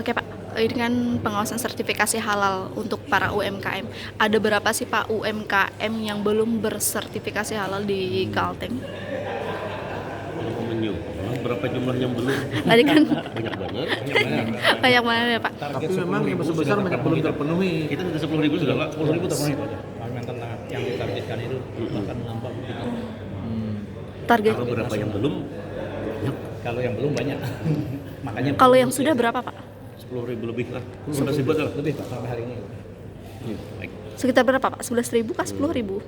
Oke Pak, ini kan pengawasan sertifikasi halal untuk para UMKM. Ada berapa sih Pak UMKM yang belum bersertifikasi halal di Kalteng? Kenapa menyu? Berapa jumlah yang belum? Tadi kan Banyak banget. banyak banget ya Pak. Tapi memang yang besar banyak belum terpenuhi. Kita sudah 10.000 sudah Pak. 10.000 terpenuhi Pak. Yang ditargetkan itu akan melampaui. Target. Kalau berapa yang belum? Kalau yang belum banyak. Makanya Kalau yang sudah berapa Pak? 10.000 lebih lah. 11.000 lah. lebih Pak sampai hari ini. Baik. Sekitar berapa Pak? 11.000 kah 10.000?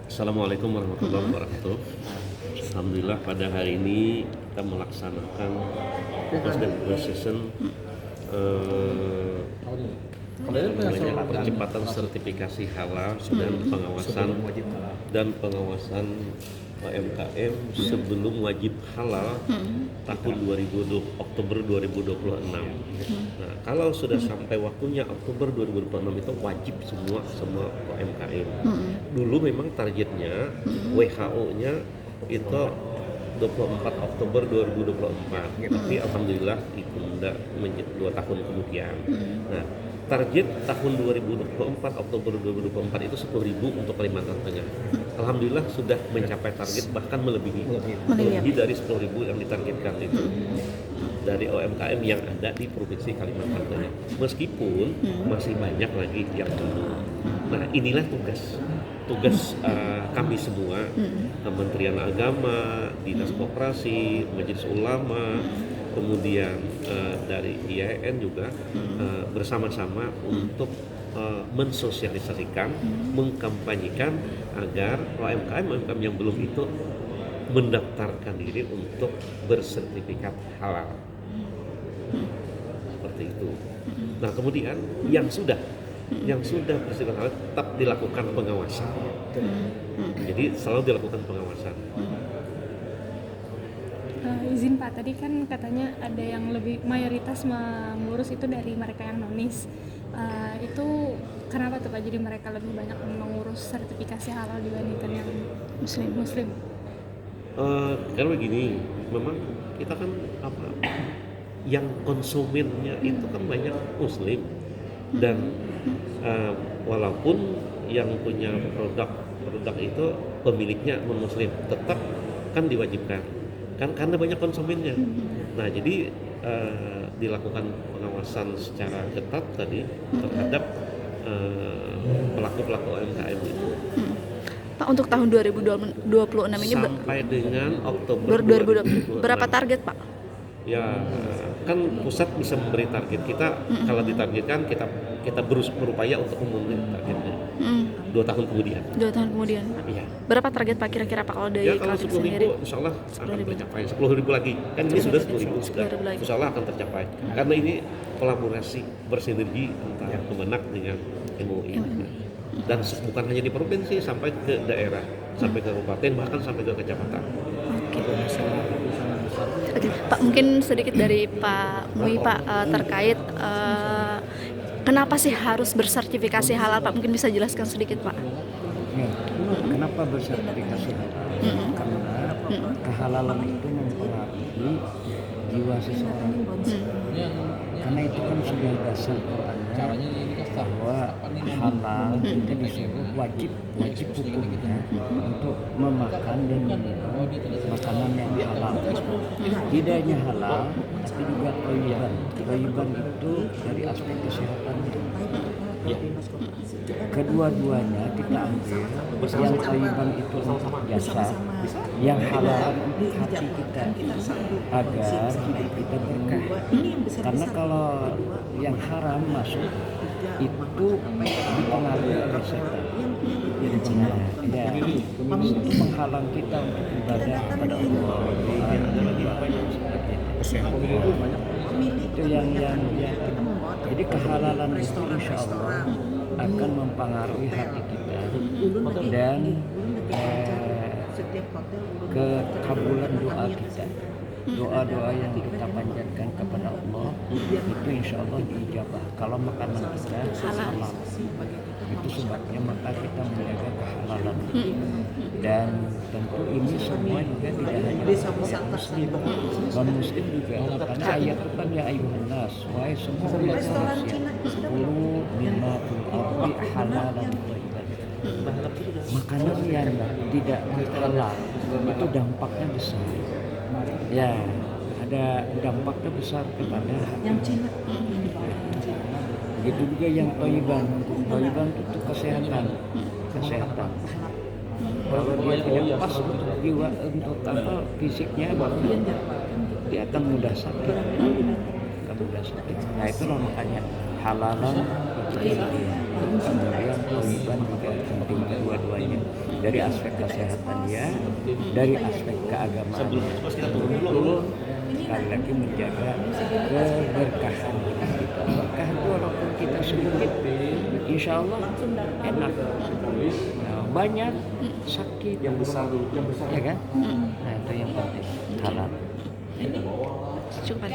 Assalamualaikum warahmatullahi wabarakatuh. Alhamdulillah pada hari ini kita melaksanakan session percepatan sertifikasi halal dan pengawasan UMKM sebelum wajib halal tahun Oktober 2026. Nah, kalau sudah sampai waktunya Oktober 2026 itu wajib semua UMKM. Dulu memang targetnya WHO-nya itu 24 Oktober 2024, tapi alhamdulillah ditunda menjadi 2 tahun kemudian. Nah, target tahun 2024 Oktober 2024 itu 10.000 untuk Kalimantan Tengah. Alhamdulillah sudah mencapai target, bahkan melebihi dari 10.000 yang ditargetkan itu dari UMKM yang ada di Provinsi Kalimantan Tengah. Meskipun masih banyak lagi yang belum. Nah, inilah tugas kami semua, Kementerian Agama, Dinas Koperasi, Majelis Ulama, kemudian dari IAIN juga bersama-sama untuk mensosialisasikan, mengkampanyekan agar UMKM yang belum itu mendaftarkan diri untuk bersertifikat halal. Seperti itu. Nah, kemudian yang sudah bersertifikat halal tetap dilakukan pengawasan. Jadi selalu dilakukan pengawasan. Izin Pak, tadi kan katanya ada yang lebih mayoritas mengurus itu dari mereka yang nonis. Itu kenapa tuh Pak? Jadi mereka lebih banyak mengurus sertifikasi halal dibandingkan yang Muslim. Karena begini, memang kita kan yang konsumennya itu kan banyak Muslim dan walaupun yang punya produk itu pemiliknya non Muslim, tetap kan diwajibkan kan karena banyak konsumennya. Nah, jadi dilakukan pengawasan secara ketat tadi terhadap pelaku UMKM itu. Pak, untuk tahun 2026 ini sampai dengan Oktober 2020 berapa target Pak? Ya, kan pusat bisa memberi target kita. Kalau ditargetkan kita berupaya untuk memenuhi targetnya 2 tahun kemudian. 2 tahun kemudian. Iya. Berapa target Pak kira-kira Pak kalau dari kalau 10.000 insya Allah akan tercapai. 10.000 lagi, kan ini sudah 10.000 sudah, insya Allah akan tercapai. Karena ini kolaborasi bersinergi antara Kemenak dengan MUI. Dan bukan hanya di provinsi, sampai ke daerah, sampai ke kabupaten, bahkan sampai ke kecamatan. Oke, Pak, mungkin sedikit dari Pak Mui Pak terkait kenapa sih harus bersertifikasi halal Pak? Mungkin bisa jelaskan sedikit Pak. Kenapa bersertifikasi halal? Karena kehalalan itu mempengaruhi jiwa seseorang. Karena itu kan sudah dasar Qur'annya bahwa halal itu disebut wajib hukumnya untuk memakan dan meminum makanan yang halal. Tidak hanya halal, tapi juga thayyiban. Thayyiban itu dari aspek kesehatan. Kedua-duanya kita ambil. Yang thayyiban itu untuk jasa, yang halal untuk hati kita agar hidup kita berkah. Karena kalau yang haram masuk itu dipengaruhi oleh setan. Untuk menghalang kita untuk ibadah kepada Allah. Itu yang jadi kehalalan itu insya Allah akan mempengaruhi hati kita dan kekabulan doa kita. Doa-doa yang kita panjatkan kepada Allah itu insya Allah diijabah kalau makanan kita halal. Itu sebabnya maka kita menjaga kehalalan. Dan tentu ini semua juga tidak hanya untuk muslim, non muslim juga. Karena ayat itu kan ya ayuhan nas, wahai semua umat manusia, kulu mimma fil ardi halalan thayyiban. Makanan yang tidak halal itu dampaknya besar. Ya, ada dampaknya besar kepada yang Cina. Begitu juga yang thayyiban. Thayyiban itu kesehatan. Kalau dia tidak pas untuk jiwa, untuk apa fisiknya, dia akan mudah sakit. Nah itulah makanya halalan itu penting. Kemudian thayyiban juga penting kedua-duanya. Dari aspek kesehatan dia, dari aspek keagamaan. Sekali lagi menjaga keberkahan kita. Berkah itu walaupun kita sedikit, insya Allah enak. Nah, banyak sakit yang besar, ya kan? Nah itu yang penting halal. Cukup.